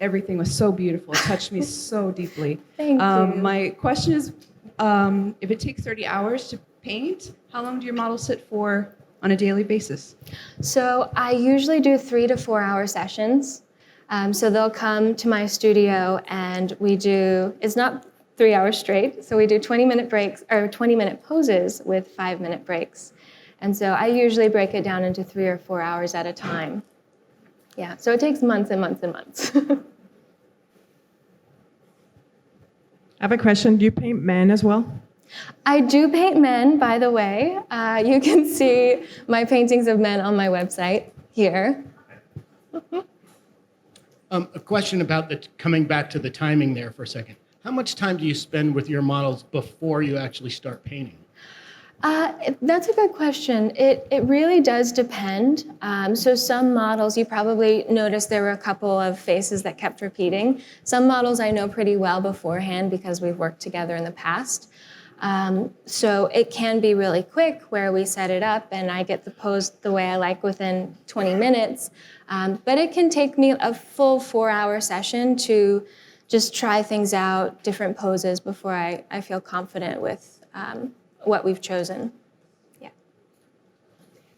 everything was so beautiful. It touched me so deeply. Thank you. My question is, if it takes 30 hours to paint, how long do your models sit for on a daily basis? So I usually do 3 to 4 hour sessions. So they'll come to my studio and we do, it's not 3 hours straight, so we do 20-minute breaks, or 20-minute poses with 5-minute breaks. And so I usually break it down into 3 or 4 hours at a time. Yeah, so it takes months and months and months. I have a question. Do you paint men as well? I do paint men, by the way. You can see my paintings of men on my website here. A question about coming back to the timing there for a second. How much time do you spend with your models before you actually start painting? That's a good question. It really does depend. So some models, you probably noticed there were a couple of faces that kept repeating. Some models I know pretty well beforehand because we've worked together in the past. So it can be really quick where we set it up and I get the pose the way I like within 20 minutes. But it can take me a full 4-hour session to just try things out, different poses before I feel confident with what we've chosen. Yeah.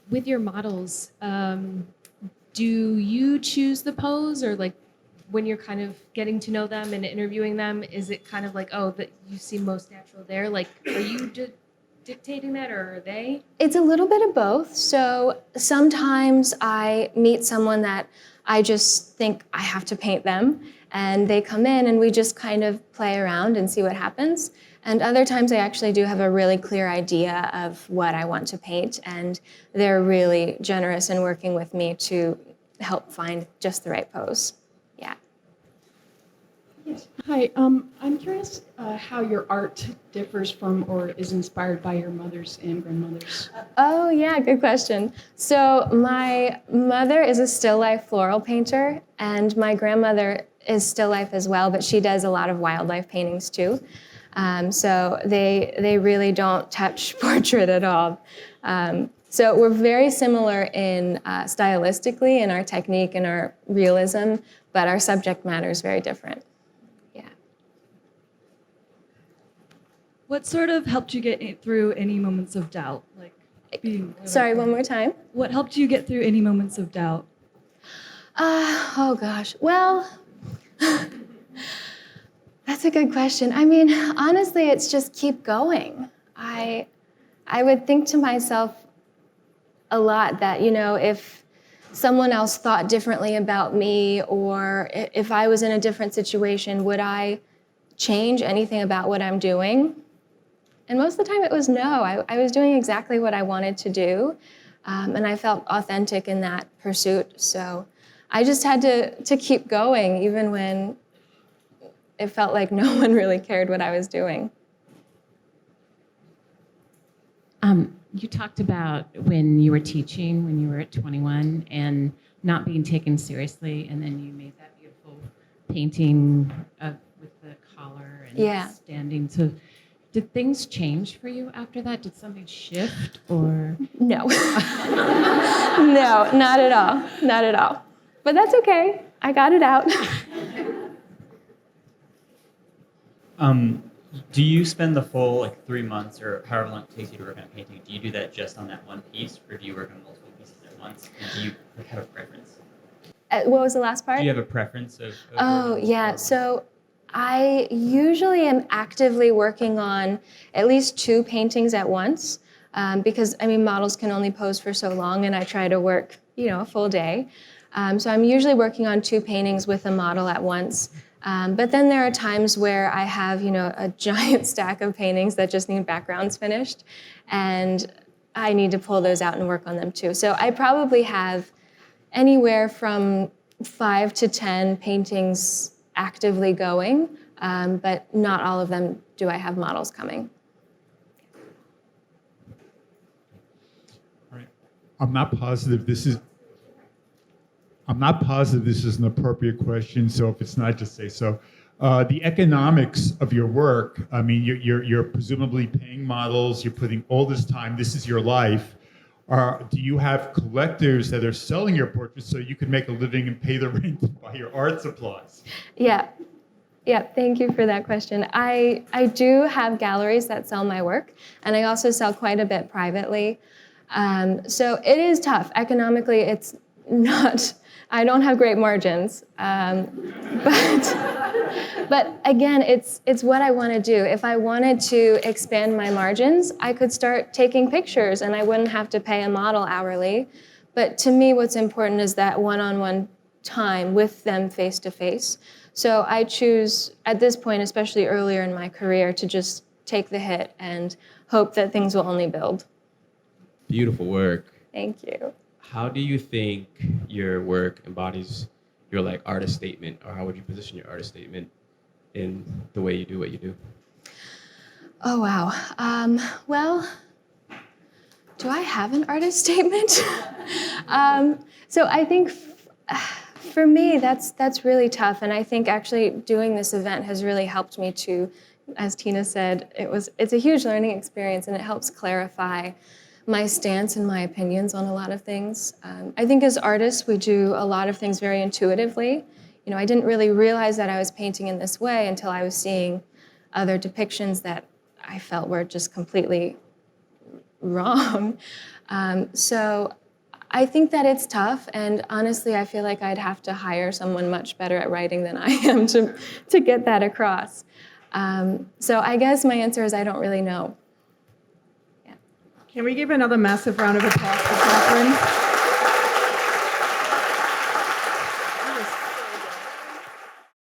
With your models, do you choose the pose, or like when you're kind of getting to know them and interviewing them, is it kind of like, oh, that you seem most natural there? Like, are you dictating that, or are they? It's a little bit of both. So sometimes I meet someone that I just think I have to paint them, and they come in and we just kind of play around and see what happens. And other times I actually do have a really clear idea of what I want to paint, and they're really generous in working with me to help find just the right pose. Yeah. Yes. Hi. I'm curious how your art differs from or is inspired by your mother's and grandmother's. Oh, yeah, good question. So my mother is a still life floral painter, and my grandmother is still life as well, but she does a lot of wildlife paintings too. So they really don't touch portrait at all. So we're very similar in stylistically in our technique and our realism, but our subject matter is very different. Yeah. What sort of helped you get through any moments of doubt? Like being. Sorry, one more time. What helped you get through any moments of doubt? Oh gosh. Well. That's a good question. I mean, honestly, it's just keep going. I would think to myself a lot that, you know, if someone else thought differently about me, or if I was in a different situation, would I change anything about what I'm doing? And most of the time it was no. I was doing exactly what I wanted to do, and I felt authentic in that pursuit. So I just had to keep going, even when it felt like no one really cared what I was doing. You talked about when you were teaching, when you were at 21, and not being taken seriously, and then you made that beautiful painting with the collar and standing. So did things change for you after that? Did something shift, or? No. No, not at all. Not at all. But that's okay. I got it out. Do you spend the full 3 months or however long it takes you to work on a painting? Do you do that just on that one piece, or do you work on multiple pieces at once? And do you have a preference? What was the last part? Do you have a preference of Oh, yeah. So I usually am actively working on at least 2 paintings at once, because, I mean, models can only pose for so long, and I try to work, a full day. So I'm usually working on 2 paintings with a model at once. But then there are times where I have, a giant stack of paintings that just need backgrounds finished, and I need to pull those out and work on them too. So I probably have anywhere from 5 to 10 paintings actively going, but not all of them do I have models coming. All right. I'm not positive this is an appropriate question, so if it's not, just say so. The economics of your work, I mean, you're presumably paying models, you're putting all this time, this is your life. Do you have collectors that are selling your portraits so you can make a living and pay the rent and buy your art supplies? Yeah. Yeah, thank you for that question. I do have galleries that sell my work, and I also sell quite a bit privately. So it is tough. Economically, it's not, I don't have great margins. But again, it's what I want to do. If I wanted to expand my margins, I could start taking pictures and I wouldn't have to pay a model hourly. But to me, what's important is that one-on-one time with them face to face. So I choose, at this point, especially earlier in my career, to just take the hit and hope that things will only build. Beautiful work. Thank you. How do you think your work embodies your like artist statement, or how would you position your artist statement in the way you do what you do? Oh, wow. Well, do I have an artist statement? So I think for me, that's really tough. And I think actually doing this event has really helped me to, as Tina said, it's a huge learning experience and it helps clarify my stance and my opinions on a lot of things. I think as artists, we do a lot of things very intuitively. You know, I didn't really realize that I was painting in this way until I was seeing other depictions that I felt were just completely wrong. So I think that it's tough, and honestly, I feel like I'd have to hire someone much better at writing than I am to get that across. So I guess my answer is I don't really know. Can we give another massive round of applause for Kathryn?